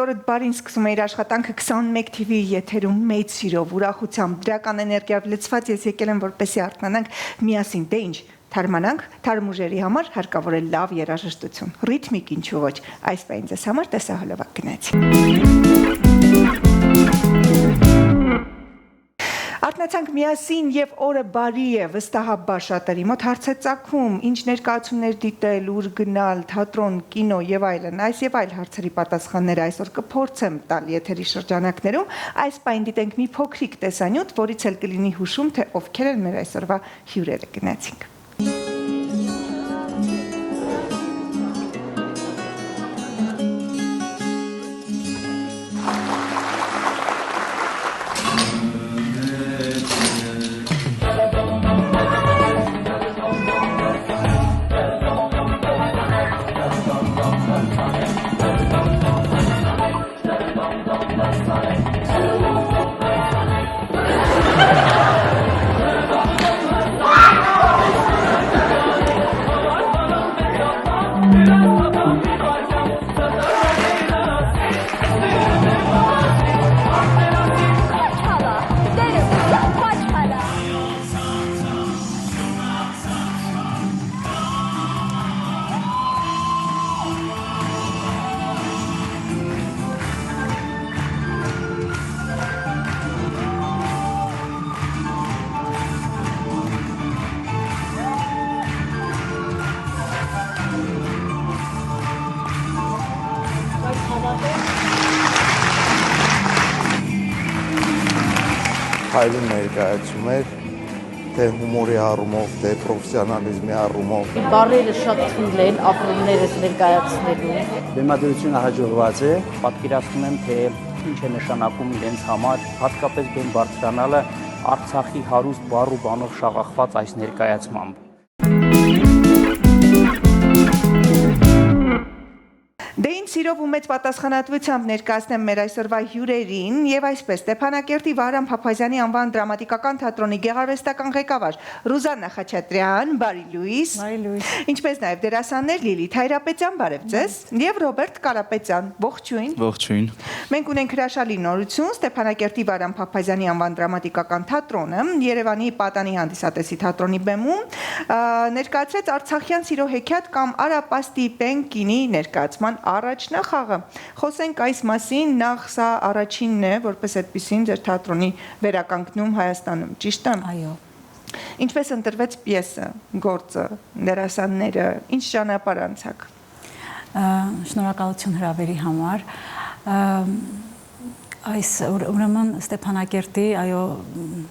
օրդ բարին սկսում է իր աշխատանքը 21 TV եթերում մեծ սիրով, ուրախությամբ, դրական էներգիայով լցված ես եկել եմ, որպեսզի արթնանանք միասին, դե ինչ, թարմանանք, թարմ ուժերի համար հարկավոր է լավ երաժշտություն, ռիթմիկ ինչու ոչ, այս պահին ձեզ համար տեսահոլովակ գնացի։ Արթնացանք միասին եւ օրը բարի է, վստահաբար շատերի մոտ հարց է ծագում, ինչ ներկայացումներ դիտել, ուր գնալ, թատրոն, կինո եւ այլն, այս եւ այլ հարցերի պատասխանները այսօր կփորձեմ տալ եթերի շրջանակներում, այս պահին դիտենք մի փոքրիկ տեսանյութ, որից էլ կլինի հուշում, թե ովքեր են մեր այսօրվա հյուրերը, գնացինք։ Հայրին ներկայացում էր, թե հումորի առումով, թե պրոֆեսիոնալիզմի առումով։ Բարերը շատ թույլ են ապրումներս ներկայացնելու։ Բեմադրությունը հաջողված է, պատկերացնում եմ, թե ինչ է նշանակում իրենց համար, հատկապես բեմ բարձրանալը Արցախի հարուստ բառ ու բանով շաղախված այս ներկայացմամբ։ Դե ինչ սիրով ու մեծ պատասխանատվությամբ ներկայացնեմ մեր այսօրվա հյուրերին եւ այսպես Ստեփանակերտի Վահրամ Փափազյանի անվան դրամատիկական թատրոնի գեղարվեստական ղեկավար Ռուզաննա Խաչատրյան, բարի լույս։ Բարի լույս։ Ինչպես նաեւ դերասաններ Լիլիթ Հայրապետյան, բարև ձեզ, եւ Ռոբերտ Կարապետյան, ողջույն։ Ողջույն։ Մենք ունենք հրաշալի նորություն Ստեփանակերտի Վահրամ Փափազյանի անվան դրամատիկական թատրոնը Երևանի Պատանի հանդիսատեսի թատրոնի բեմում ներկայացրեց Արցախյան սիրո հեքիաթ կամ Արապաստի Պենկինի ներկայացման առաջնախաղը։ Խոսենք այս մասին, նախ սա առաջինն է, որպես այդպեսին ձեր թատրոնի վերականգնում Հայաստանում, ճիշտ է։ Այո։ Ինչպես ընտրվեց պիեսը, գործը, դերասանները, ինչ ճանապարհ անցաք։ Շնորհակալություն հրավերի համար։ Այս ուրեմն Ստեփանակերտի, այո,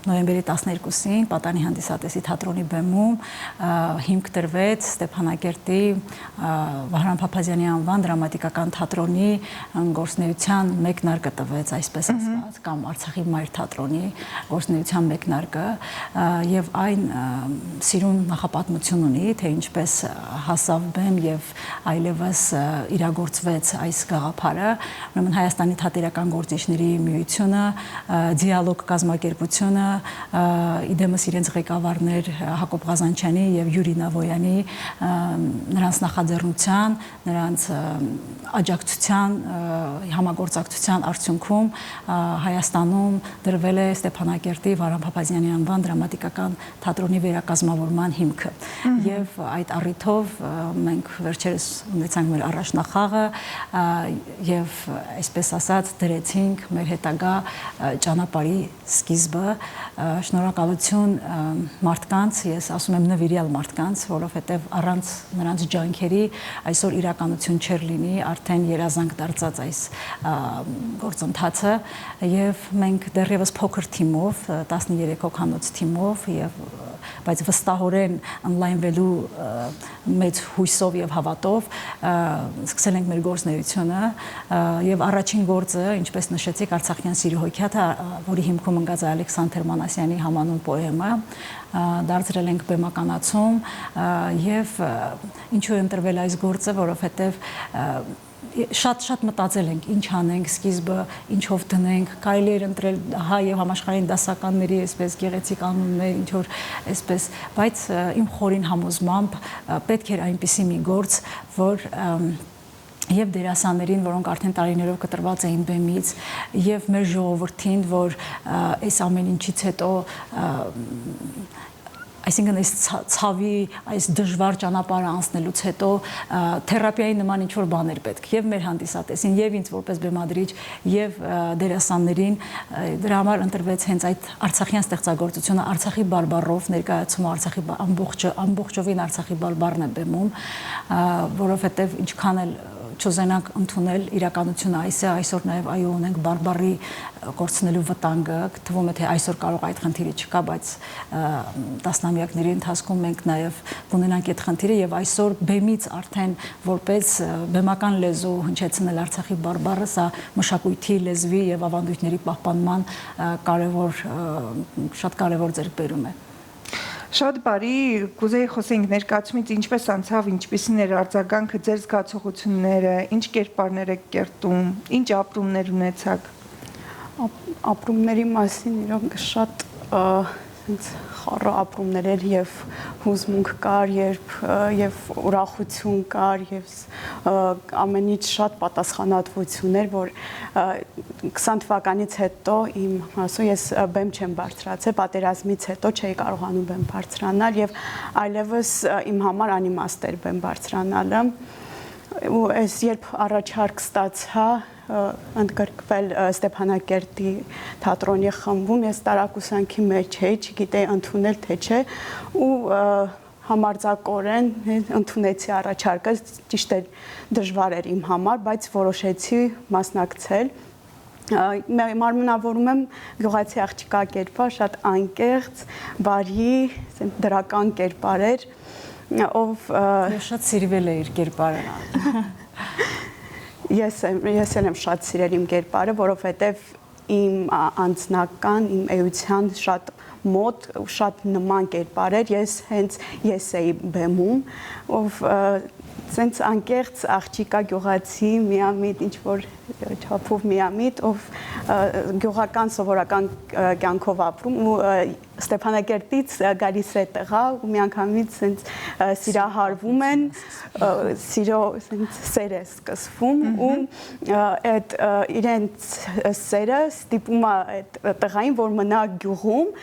նոյեմբերի 12-ին Պատանի հանդիսատեսի թատրոնի բեմում հիմք դրվեց Ստեփանակերտի Վահրամ Փափազյանի անվան դրամատիկական թատրոնի գործունեության մեկնարկը տվեց, այսպես ասած, կամ Արցախի մայր թատրոնի գործունեության մեկնարկը, եւ այն սիրուն նախապատմություն ունի, թե ինչպես հասավ բեմ եւ այլևս իրագործվեց այս գաղափարը, ուրեմն Հայաստանի թատերական գործիչների միությունը, դիալոգ կազմակերպությունը, իդեմս իրենց ղեկավարներ Հակոբ Ղազանչյանի եւ Յուրի Նավոյանի նրանց նախաձեռնության, նրանց աջակցության, համագործակցության արդյունքում Հայաստանում դրվել է Ստեփանակերտի Վահրամ Փափազյանի անվան դրամատիկական թատրոնի վերակազմավորման հիմքը։ Եվ այդ առիթով մենք վերջերս ունեցանք մեր առաջնախաղը եւ այսպես ասած դրեցինք մեր հետագա ճանապարհի սկիզբը, շնորհակալություն մարդկանց, ես ասում եմ նվիրյալ մարդկանց, որովհետև առանց նրանց ջանքերի այսօր իրականություն չէր լինի, արդեն երազանք դարձած այս գործընթացը եւ մենք դեռևս փոքր թիմով, 13 հոգանոց թիմով բայց վստահորեն ընդլայնվելու մեծ հույսով եւ հավատով սկսել ենք մեր գործունեությունը եւ առաջին գործը, ինչպես նշեցիք, Արցախյան սիրո հեքիաթը, որի հիմքում ընկած է Ալեքսանդր Մանասյանի համանուն պոեմը, դարձրել ենք բեմականացում եւ ինչու է ընտրվել այս գործը, որովհետեւ շատ մտածել ենք ինչ անենք սկիզբը, ինչով դնենք, կարելի էր ընտրել հայ եւ համաշխարհային դասականների այսպես գեղեցիկ անուններ, ինչ որ այսպես, բայց իմ խորին համոզմամբ պետք էր այնպիսի մի գործ, որ եւ դերասաններին, որոնք արդեն տարիներով կտրված էին բեմից, եւ մեր ժողովրդին, որ այս ամեն ինչից հետո այսինքն այս ցավի, այս դժվար ճանապարհը անցնելուց հետո թերապիայի նման ինչ-որ բաներ պետք եւ մեր հանդիսատեսին եւ ինձ որպես բեմադրիչ եւ դերասաններին դրա համար ընտրվեց հենց այդ արցախյան ստեղծագործությունը, Արցախի բարբառով ներկայացումը, Արցախի ամբողջովին Արցախի բարբառն է բեմում, որովհետեւ ինչքան էլ չուզենանք ընդունել իրականությունը այսօր նաև այո ունենք բարբառի կորցնելու վտանգը, թվում է թե այսօր կարող այդ խնդիրը չկա, բայց տասնամյակների ընթացքում մենք նաև կունենանք այդ խնդիրը եւ այսօր բեմից արդեն որպես բեմական լեզու հնչեցնել Արցախի բարբառը, սա մշակույթի, լեզվի եւ ավանդույթների պահպանման շատ կարեւոր ձեռքբերում է։ Շատ բարի, կուզեի խոսենք ներկայացումից ինչպես անցավ, ինչպիսին էր արձագանքը, ձեր զգացողությունները, ինչ կերպարներ եք կերտում, ինչ ապրումներ ունեցաք։ Ապրումների մասին իրոք շատ խառը ապրումներ էր եւ հուզմունք կար, եւ ուրախություն կար, եւ ամենից շատ պատասխանատվություն էր, որ 20 թվականից հետո ես բեմ չեմ բարձրացել, պատերազմից հետո չէի կարողանում բեմ բարձրանալ եւ այլևս իմ համար անիմաստ էր բեմ բարձրանալը։ Ու այս երբ առաջարկ ստացա ընդգրկվել Ստեփանակերտի թատրոնի խմբում, ես տարակուսանքի մեջ էի, չգիտեի ընդունել թե չէ, ու համարձակորեն ընդունեցի առաջարկը, ճիշտ է դժվար էր իմ համար, բայց որոշեցի մասնակցել։ Մարմնավորում եմ գյուղացի աղջկա կերպար, շատ անկեղծ, բարի, դրական կերպար էր, ով շատ սիրվել է իր կերպարը։ Ես եմ շատ սիրել իմ կերպարը, որովհետև իմ անձնական, իմ էության շատ մոտ, շատ նման կերպար էր, ես էի բեմում, ով սենց անկեղծ աղջիկա գյուղացի միամիտ, ինչ-որ չափով միամիտ, ով գյուղական սովորական կյանքով ապրում ու Ստեփանակերտից գալիս է տեղա ու միանգամից սենց սիրահարվում են, սիրո սենց սեր է սկսվում ու այդ իրենց սերը ստիպում է այդ տեղային, որ մնա գյուղում,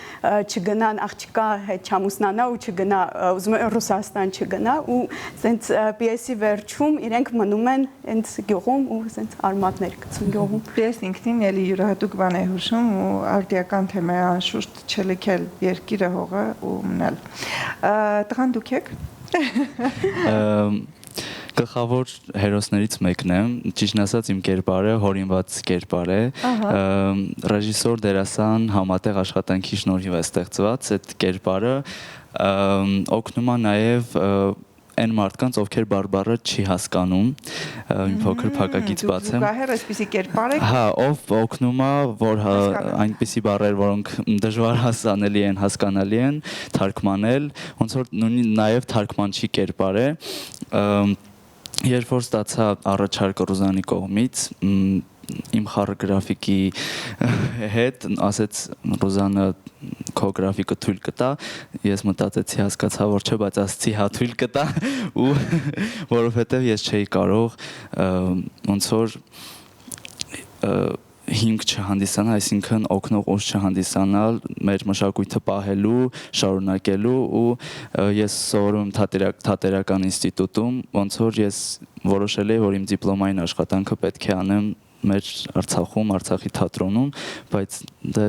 չգնան աղջիկա հետ չամուսնանա ու չգնա, ուզում է Ռուսաստան չգնա ու սենց պիեսի վերջում իրենք մնում են հենց գյուղում ու սենց արմատներ գցում գյուղում։ Պիեսն ինքնին էլի յուրահատուկ բան է հուշում ու արդիական թեմա է անշուշտ չլքել երկիրը հողը ու մնալ։ Տղան դուք եք։ Գլխավոր հերոսներից մեկն է, ճիշտն ասած իմ կերպարը հորինված կերպար է, ռեժիսոր, դերասան համատեղ աշխատանքի շնորհիվ է ստեղծված այդ կերպարը, օգնում է նաև այն մարդկանց, ովքեր բարբառը չի հասկանում, մի փոքր փակագից բացեմ։ Դուք գահեր այսպիսի կերպար եք։ Հա, ով օգնում է, որ այնպիսի բառեր, որոնք դժվար հասանելի են, հասկանալի են, թարգմանել, ոնց որ նաև թարգմանչի կերպար է։ Երբ որ ստացա առաջարկը Ռուզանի կողմից, իմ խառը գրաֆիկի հետ ասեց Ռուզանը քո գրաֆիկը թույլ կտա, ես մտածեցի, հասկացա, որ չէ, բայց ասացի հա թույլ կտա ու որովհետև ես չէի կարող ոնց որ հիմք չհանդիսանալ, այսինքն օգնող ուժ չհանդիսանալ մեր մշակույթը պահելու, շարունակելու ու ես սովորում թատերական ինստիտուտում, ոնց որ ես որոշել էի, որ իմ դիպլոմային աշխատանքը պետք է անեմ մեր Արցախում, Արցախի թատրոնում, բայց դե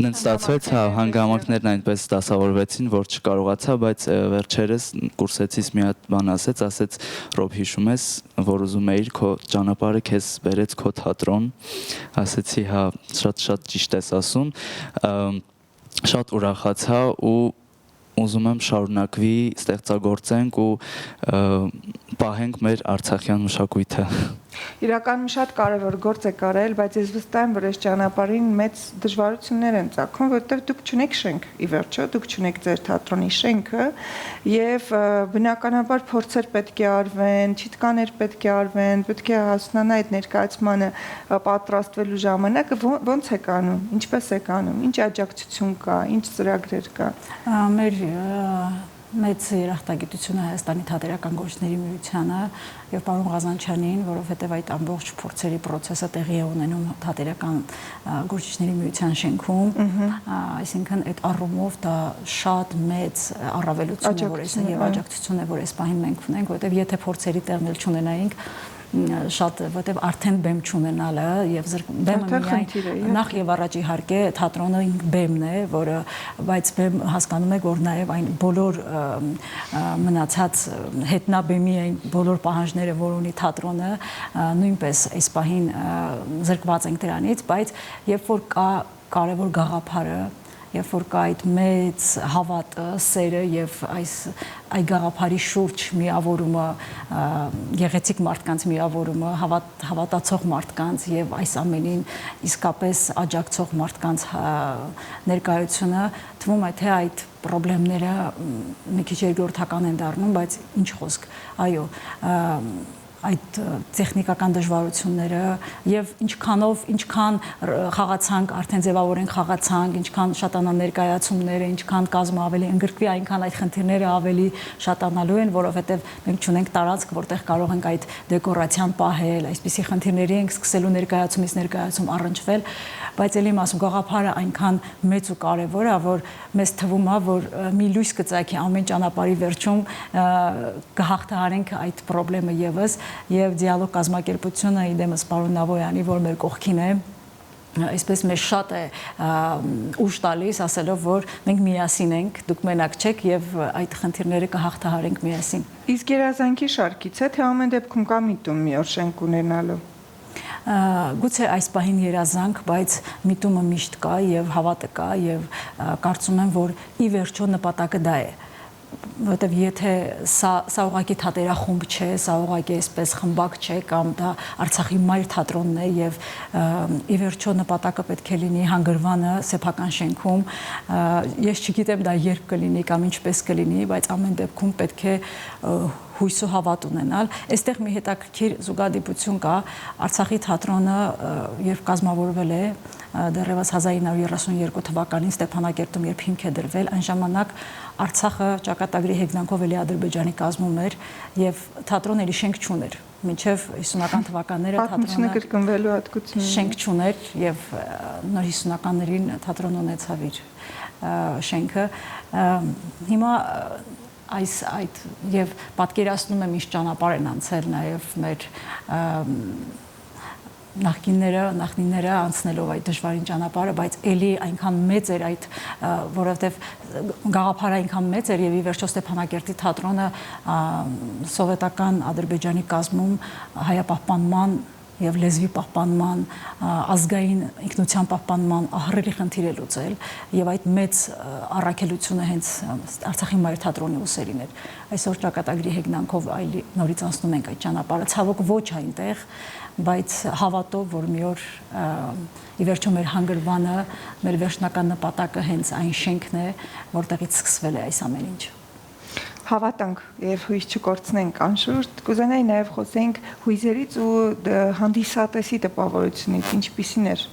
նենց ստացվեց, հա, հանգամանքներն այնպես դասավորվեցին, որ չկարողացա, բայց վերջերս կուրսեցից մի հատ բան ասեց, Ռոբ հիշում ես, որ ուզում էիր քո ճանապարհը քեզ բերեց քո թատրոն, ասեցի, հա, շատ ճիշտ ես ասում, շատ ուրախացա ու ուզում եմ շարունակվի, ստեղծագործենք ու պահենք մեր արցախյան մշակույթը։ Իրականում շատ կարևոր գործ եք արել, բայց ես վստահ եմ, որ այս ճանապարհին մեծ դժվարություններ են ծագում, որովհետև դուք չունեք շենք, ի վերջո, դուք չունեք ձեր թատրոնի շենքը, եւ բնականաբար փորձեր պետք է արվեն, չիտկաներ պետք է արվեն, պետք է հասնանա այդ ներկայացմանը պատրաստվելու ժամանակը, ո՞նց եք անում, ինչպես եք անում, ինչ աջակցություն կա, ինչ ծրագրեր կա։ Մեր մեծ երախտագիտություն է Հայաստանի թատերական գործիչների միությանը եւ պարոն Ղազանչյանին, որովհետեւ այդ ամբողջ փորձերի process-ը տեղի է ունենում թատերական գործիչների միության շենքում, այսինքն այդ առումով դա շատ մեծ առավելություն է, որ այսօր եւ աջակցություն է, որ այս պահին մենք ունենք, որովհետեւ եթե փորձերի տեղն էլ չունենայինք շատ որտեվ արդեն բեմ չունենալը եւ բեմը միայն նախ եւ առաջ իհարկե թատրոնը բեմն է, որը բայց բեմ հասկանում եք որ նաեւ այն բոլոր մնացած հետնաբեմի այն բոլոր պահանջները, որ ունի թատրոնը, նույնպես այս պահին զրկված ենք դրանից, բայց երբ որ կա կարևոր գաղափարը, երբ որ կա այդ մեծ հավատը, սերը եւ այ գաղափարի շուրջ միավորումը, գեղեցիկ մարդկանց միավորումը, հավատացող մարդկանց եւ այս ամենին իսկապես աջակցող մարդկանց ներկայությունը, թվում է թե այդ խնդիրները մի քիչ երկրորդական են դառնում, բայց ինչ խոսք, այո, այդ տեխնիկական դժվարությունները եւ ինչքան խաղացանք, արդեն ձևավորենք խաղացանք, ինչքան շատանա ներկայացումները, ինչքան կազմը ավելի ընդգրկվի, այնքան այդ խնդիրները ավելի շատանալու են, որովհետեւ մենք չունենք տարածք, որտեղ կարող ենք այդ դեկորացիան պահել, այսպիսի խնդիրների ենք սկսելու ներկայացումից ներկայացում առնչվել, բայց ելի մասում գաղափարը այնքան մեծ ու կարեւոր է, որ մեզ թվում է, որ մի լույս կծագի ամեն ճանապարհի վերջում կհաղթահարենք այդ խնդրը եւս եւ դիալոգ կազմակերպությունը իդեմս պարոն Նավոյանի, որ մեր կողքին է, այսպես մեզ շատ է ուժ տալիս, ասելով, որ մենք միասին ենք, դուք մենակ չեք եւ այդ խնդիրները կհաղթահարենք միասին։ Իսկ երազանքի շարքից է, թե ամեն դեպքում կա միտում մի օր շենք ունենալու։ Գուցե այս պահին երազանք, բայց միտումը միշտ կա եւ հավատը կա եւ կարծում եմ, որ ի վերջո նպատակը դա է, որովհետեւ եթե սա ուղղակի թատերախումբ չէ, սա ուղղակի այսպես խմբակ չէ կամ դա Արցախի մայր թատրոնն է եւ ի վերջո նպատակը պետք է լինի հանգրվանը սեփական շենքում, ես չգիտեմ դա երբ կլինի կամ ինչպես կլինի, բայց ամեն դեպքում պետք է հույս ու հավատ ունենալ։ Այստեղ մի հետաքրքիր զուգադիպություն կա, Արցախի թատրոնը երբ կազմավորվել է դեռևս 1932 թվականին Ստեփանակերտում երբ հիմք է դրվել, այն ժամանակ Արցախը ճակատագրի հեգնանքով էլի Ադրբեջանի կազմում էր եւ թատրոնը էլի շենք չուներ։ Մինչև 50-ական թվականները թատրոնը կրկնվելու հատկություն շենք չուներ եւ նոր 50-ականներին թատրոնը ունեցավ իր շենքը։ Հիմա այդ եւ պատկերացնում եմ ինչ ճանապարհ են անցել նաեւ մեր նախնիները անցնելով այդ դժվարին ճանապարհը, բայց ելի այնքան մեծ էր այդ, որովհետեւ գաղափարը այնքան մեծ էր եւ ի վերջո Ստեփանակերտի թատրոնը սովետական Ադրբեջանի կազմում հայապահպանման եւ լեզվի պահպանման, ազգային ինքնության պահպանման ահռելի խնդիր է լուծել եւ այդ մեծ առաքելությունը հենց Արցախի մայր թատրոնի ուսերին էր։ Այսօր ճակատագրի հեգնանքով այլ նորից անցնում ենք այդ ճանապարհը, ցավոք ոչ այնտեղ, բայց հավատով, որ մի օր ի վերջո մեր հանգրվանը, մեր վերջնական նպատակը հենց այն շենքն է, որտեղից սկսվել է այս ամեն ինչ։ Հավատանք եւ հույս չկորցնենք անշուշտ, կուզենայի նաեւ խոսենք հույզերից ու հանդիսատեսի տպավորությունից, ինչպիսին էր։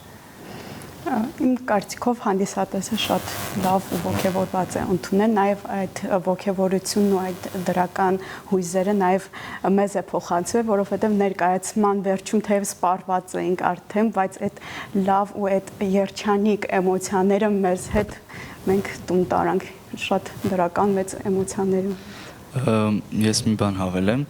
Իմ կարծիքով հանդիսատեսը շատ լավ ու ողջավորված է ընդունել, նաև այդ ողջավորությունն ու այդ դրական հույզերը նաև մեզ է փոխանցվել, որովհետև ներկայացման վերջում թեև սպառված էինք արդեն, բայց այդ լավ ու այդ երջանիկ էմոցիաները մեզ հետ մենք տուն տարանք, շատ դրական մեծ էմոցիաներում։ Ես մի բան հավելեմ,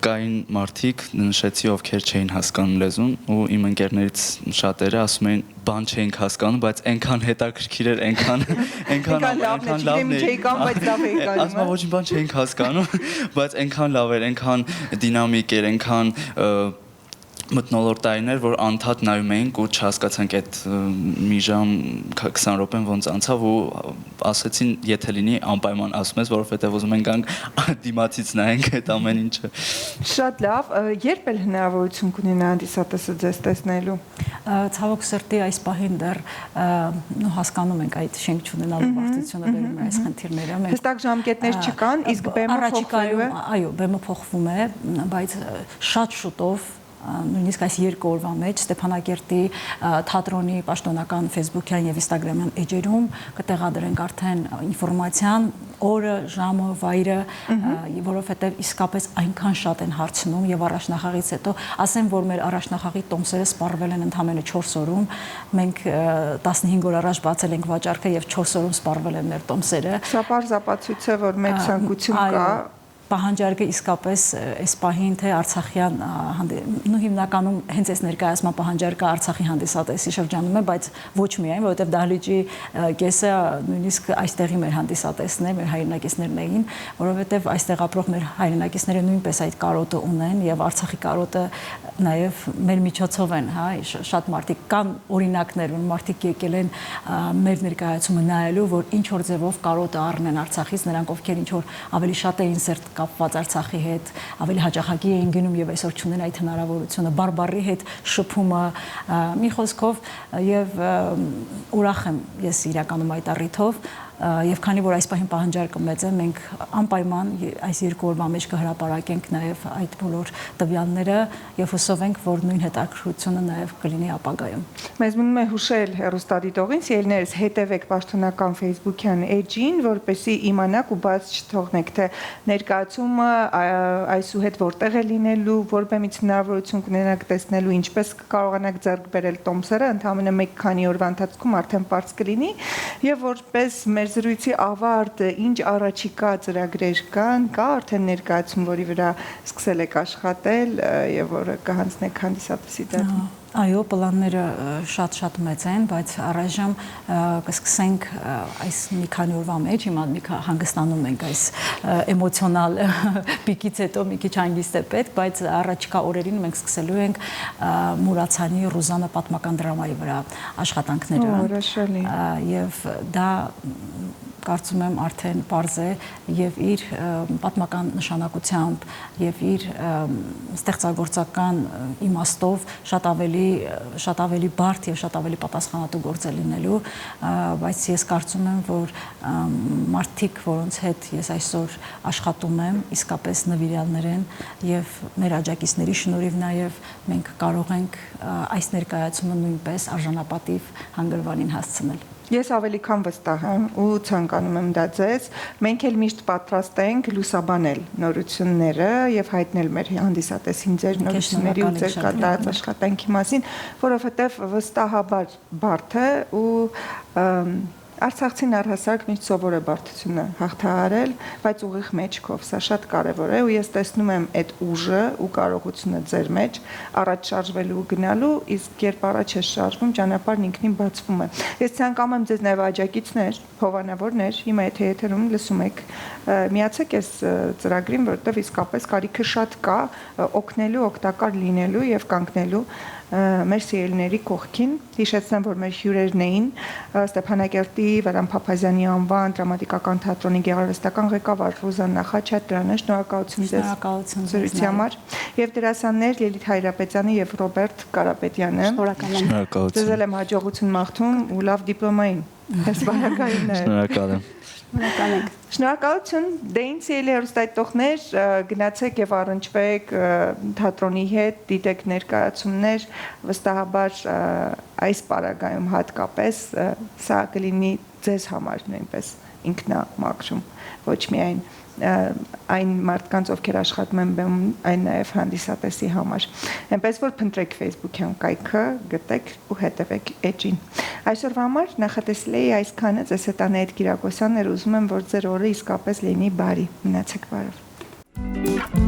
կային մարդիկ նշեցի, ովքեր չէին հասկանում լեզուն ու իմ ընկերներից շատերը ասում էին բան չէինք հասկանում, բայց այնքան հետաքրքիր էր, այնքան լավն էր, չէի կամ բայց լավ էի գալու։ Ասում ոչինչ բան չէինք հասկանում, բայց այնքան լավ էր, այնքան դինամիկ էր, այնքան մթնոլորտային էր, որ անդադ նայում էինք ու չհասկացանք այդ մի ժամ 20 րոպեն ոնց անցավ ու ասեցին, եթե լինի անպայման ասում ես, որովհետև ուզում ենք գանք դիմացից նայենք այդ ամեն ինչը։ Շատ լավ, երբ էլ հնարավորություն կունենա հանդիսատեսը ձեզ տեսնելու։ Ցավոք սրտի այս պահին դեռ հասկանում ենք այդ շենք չունենալու բարդությունը բերում է այս խնդիրները։ Հստակ ժամկետներ չկան, իսկ բեմը փոխվելու է։ Այո, բեմը փոխվում է, բայց շատ շուտով նույնիսկ այս 2 օրվա մեջ Ստեփանակերտի թատրոնի պաշտոնական Facebook-յան եւ Instagram-յան էջերում կտեղադրենք արդեն ինֆորմացիան, օրը, ժամը, վայրը, որովհետեւ իսկապես այնքան շատ են հարցնում եւ առաջնախաղից հետո ասեմ, որ մեր առաջնախաղի տոմսերը սպառվել են ընդամենը 4 օրում, մենք 15 օր առաջ բացել ենք վաճառքը եւ 4 օրում սպառվել են մեր տոմսերը։ Սա պարզապատույց է, որ մեծ ցանկություն կա պահանջարկը իսկապես այս պահին թե Արցախյան հիմնականում հենց այս ներկայացման պահանջարկը Արցախի հանդիսատեսի շրջանում է, բայց ոչ միայն, որովհետև դահլիճի կեսը նույնիսկ այստեղի մեր հանդիսատեսն է, մեր հայրենակիցներն էին, որովհետև այստեղ ապրող մեր հայրենակիցները նույնպես այդ կարոտը ունեն եւ Արցախի կարոտը նաեւ մեր միջոցով են, հա, շատ մարդիկ կան օրինակներ, որ մարդիկ եկել են մեր ներկայացումը նայելու, որ ինչ որ ձևով կարոտը առնեն Արցախից, նրանք ովքեր ինչ որ ավելի շատ էին սերտ կապված Արցախի հետ, ավելի հաճախակի էին գնում եւ այսօր չունեն այդ հնարավորությունը, բարբարի հետ շփումը, մի խոսքով եւ ուրախ եմ ես իրականում այդ առիթով եւ քանի որ այս պահին պահանջարկը մեծ է, մենք անպայման այս 2 օրվա մեջ կհրապարակենք նաեւ այդ բոլոր տվյալները եւ հուսով ենք, որ նույն հետաքրքրությունը նաեւ կլինի ապագայում։ Մեզ մնում է հուշել հեռուստադիտողին, սիրելիներս, հետևեք պաշտոնական Facebook-յան էջին, որպեսզի իմանաք ու բաց չթողնեք, թե ներկայացումը այսուհետ որտեղ է լինելու, որբեմից հնարավորություն կունենաք տեսնելու, ինչպես կկարողանաք ձեռք բերել տոմսերը, ընդամենը մեկ քանի օրվա ընթացքում արդեն բարձ կլինի եւ որպես մեր զրույցի ավարտը, ինչ առաջիկա ծրագրեր կան, կա արդեն ներկայացում, որի վրա սկսել եք աշխատել եւ որը կհանձնեք հանդիսատեսի ձեռքում։ Այո, պլանները շատ մեծ են, բայց առայժմ կսկսենք այս մի քանի օրվա մեջ, հիմա մի հանգստանում ենք այս էմոցիոնալ պիկից հետո մի քիչ հանգիստ է պետք, բայց առաջիկա օրերին մենք սկսելու ենք Մուրացյանի Ռուզանա պատմական դրամայի վրա աշխատանքները։ Եվ դա կարծում եմ արդեն պարզ է եւ իր պատմական նշանակությամբ եւ իր ստեղծագործական իմաստով շատ ավելի բարդ եւ շատ ավելի պատասխանատու գործ է լինելու, բայց ես կարծում եմ, որ մարդիկ, որոնց հետ ես այսօր աշխատում եմ, իսկապես նվիրյալներ են եւ մեր աջակիցների շնորհիվ նաեւ մենք կարող ենք այս ներկայացումը նույնպես արժանապատիվ հանգրվանին հասցնել։ Ես ավելի քան վստահ եմ ու ցանկանում եմ դա ձեզ։ Մենք էլ միշտ պատրաստ ենք լուսաբանել նորությունները եւ հայտնել մեր հանդիսատեսին ձեր նորությունների ու ձեր կատարած աշխատանքի մասին, որովհետեւ վստահաբար բարդ է ու Արցախցին առհասարակ միշտ սովոր է բարդությունը հաղթահարել, բայց ուղիղ մեջքով, սա շատ կարևոր է ու ես տեսնում եմ այդ ուժը ու կարողությունը ձեր մեջ առաջ շարժվելու ու գնալու, իսկ երբ առաջ ես շարժվում, ճանապարհն ինքնին բացվում է։ Ես ցանկանում եմ ձեզ նաև աջակիցներ, հովանավորներ, հիմա եթե եթերում լսում եք, միացեք այս ծրագրին, որովհետև իսկապես կարիքը շատ կա օգնելու, օգտակար լինելու եւ կանգնելու մեր սիրելիների կողքին։ Հիշեցնեմ, որ մեր հյուրերն էին Ստեփանակերտի Վարան Փափազյանի անվան դրամատիկական թատրոնի գեղարվեստական ղեկավար Ռուզաննա Խաչատրյանը, շնորհակալություն ձեզ զրույցի համար, եւ դերասաններ Լիլիթ Հայրապետյանը եւ Ռոբերտ Կարապետյանը։ Շնորհակալություն։ Ձեզ եմ հաջողություն մաղթում ու լավ դիպլոմային։ Այս բարակայիններ։ Շնորհակալ եմ։ Շնորհակալություն, դե ինձ ելի հեռուստադիտողներ, գնացեք եւ առնչվեք թատրոնի հետ, դիտեք ներկայացումներ, վստահաբար այս պարագայում հատկապես սա կլինի ձեզ համար նույնպես ինքնամաքրում, ոչ միայն այն մարդկանց, ովքեր աշխատում են բեմում, այն նաև հանդիսատեսի համար։ Այնպես որ փնտրեք Facebook-յան կայքը, գտեք ու հետևեք էջին։ Այսօրվա համար նախատեսել էի այսքանը, ձեզ հետ Անահիտ Կիրակոսյանն էր, ուզում եմ, որ ձեր օրը իսկապես լինի բարի։ Մնացեք բարով։